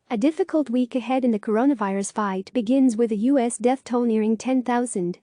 A difficult week ahead in the coronavirus fight begins with a U.S. death toll nearing 10,000.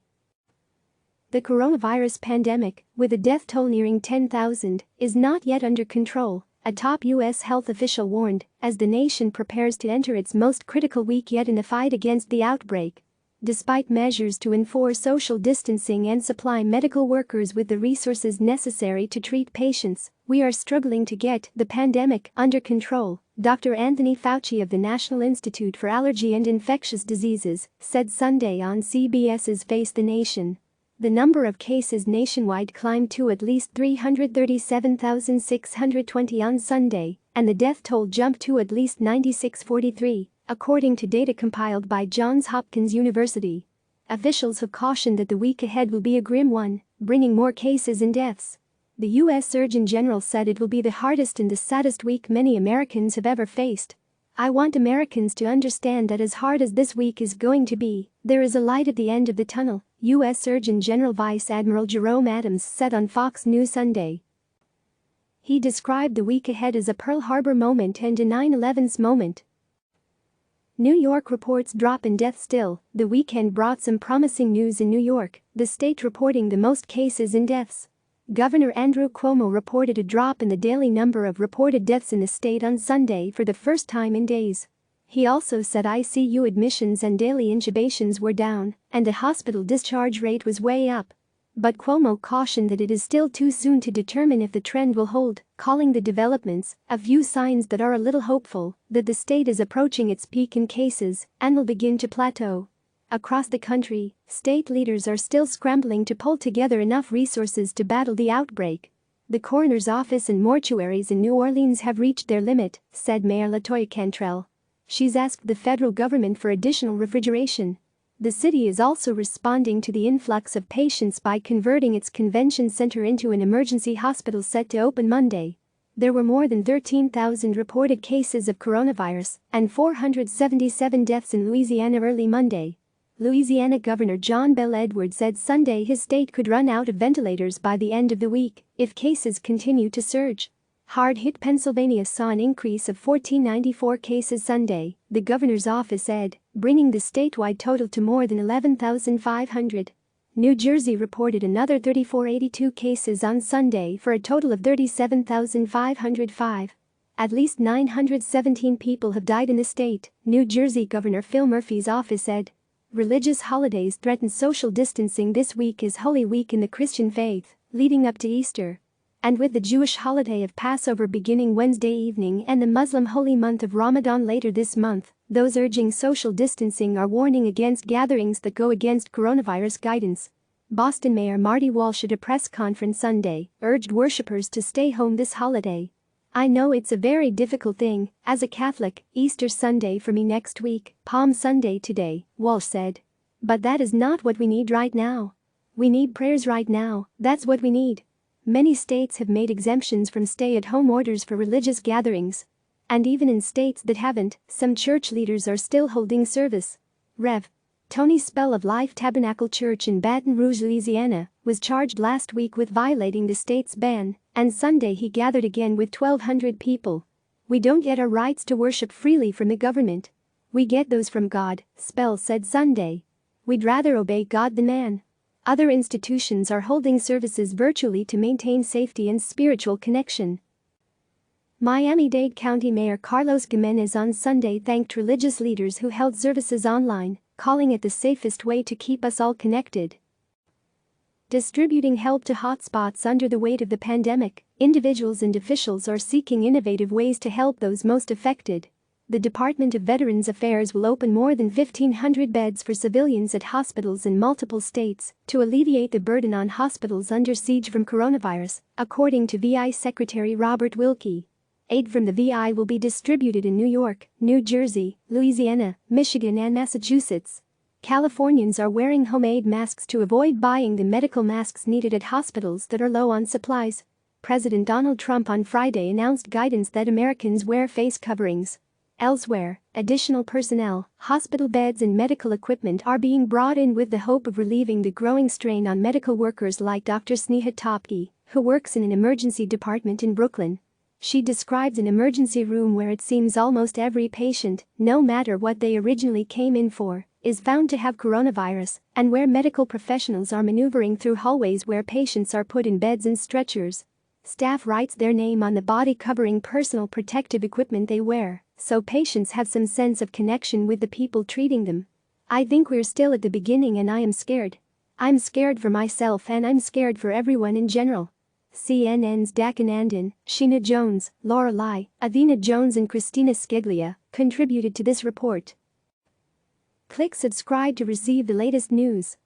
The coronavirus pandemic, with a death toll nearing 10,000, is not yet under control, a top U.S. health official warned, as the nation prepares to enter its most critical week yet in the fight against the outbreak. Despite measures to enforce social distancing and supply medical workers with the resources necessary to treat patients, we are struggling to get the pandemic under control, Dr. Anthony Fauci of the National Institute for Allergy and Infectious Diseases said Sunday on CBS's Face the Nation. The number of cases nationwide climbed to at least 337,620 on Sunday, and the death toll jumped to at least 9,643. According to data compiled by Johns Hopkins University. Officials have cautioned that the week ahead will be a grim one, bringing more cases and deaths. The U.S. Surgeon General said it will be the hardest and the saddest week many Americans have ever faced. I want Americans to understand that as hard as this week is going to be, there is a light at the end of the tunnel, U.S. Surgeon General Vice Admiral Jerome Adams said on Fox News Sunday. He described the week ahead as a Pearl Harbor moment and a 9/11's moment. New York reports drop in deaths still. The weekend brought some promising news in New York, the state reporting the most cases and deaths. Governor Andrew Cuomo reported a drop in the daily number of reported deaths in the state on Sunday for the first time in days. He also said ICU admissions and daily intubations were down, and the hospital discharge rate was way up. But Cuomo cautioned that it is still too soon to determine if the trend will hold, calling the developments a few signs that are a little hopeful that the state is approaching its peak in cases and will begin to plateau. Across the country, state leaders are still scrambling to pull together enough resources to battle the outbreak. The coroner's office and mortuaries in New Orleans have reached their limit, said Mayor LaToya Cantrell. She's asked the federal government for additional refrigeration. The city is also responding to the influx of patients by converting its convention center into an emergency hospital set to open Monday. There were more than 13,000 reported cases of coronavirus and 477 deaths in Louisiana early Monday. Louisiana Governor John Bel Edwards said Sunday his state could run out of ventilators by the end of the week if cases continue to surge. Hard-hit Pennsylvania saw an increase of 1,494 cases Sunday, the governor's office said, bringing the statewide total to more than 11,500. New Jersey reported another 3,482 cases on Sunday for a total of 37,505. At least 917 people have died in the state, New Jersey Governor Phil Murphy's office said. Religious holidays threaten social distancing. This week is Holy Week in the Christian faith, leading up to Easter. And with the Jewish holiday of Passover beginning Wednesday evening and the Muslim holy month of Ramadan later this month, those urging social distancing are warning against gatherings that go against coronavirus guidance. Boston Mayor Marty Walsh at a press conference Sunday urged worshippers to stay home this holiday. I know it's a very difficult thing, as a Catholic, Easter Sunday for me next week, Palm Sunday today, Walsh said. But that is not what we need right now. We need prayers right now, that's what we need. Many states have made exemptions from stay-at-home orders for religious gatherings. And even in states that haven't, some church leaders are still holding service. Rev. Tony Spell of Life Tabernacle Church in Baton Rouge, Louisiana, was charged last week with violating the state's ban, and Sunday he gathered again with 1,200 people. We don't get our rights to worship freely from the government. We get those from God, Spell said Sunday. We'd rather obey God than man. Other institutions are holding services virtually to maintain safety and spiritual connection. Miami-Dade County Mayor Carlos Gimenez on Sunday thanked religious leaders who held services online, calling it the safest way to keep us all connected. Distributing help to hotspots under the weight of the pandemic, individuals and officials are seeking innovative ways to help those most affected. The Department of Veterans Affairs will open more than 1,500 beds for civilians at hospitals in multiple states to alleviate the burden on hospitals under siege from coronavirus, according to VI Secretary Robert Wilkie. Aid from the VI will be distributed in New York, New Jersey, Louisiana, Michigan and Massachusetts. Californians are wearing homemade masks to avoid buying the medical masks needed at hospitals that are low on supplies. President Donald Trump on Friday announced guidance that Americans wear face coverings. Elsewhere, additional personnel, hospital beds and medical equipment are being brought in with the hope of relieving the growing strain on medical workers like Dr. Sneha Topke, who works in an emergency department in Brooklyn. She describes an emergency room where it seems almost every patient, no matter what they originally came in for, is found to have coronavirus, and where medical professionals are maneuvering through hallways where patients are put in beds and stretchers. Staff writes their name on the body covering personal protective equipment they wear, so patients have some sense of connection with the people treating them. I think we're still at the beginning and I am scared. I'm scared for myself and I'm scared for everyone in general. CNN's Dakin Andin, Sheena Jones, Laura Lai, Athena Jones and Christina Skiglia contributed to this report. Click subscribe to receive the latest news.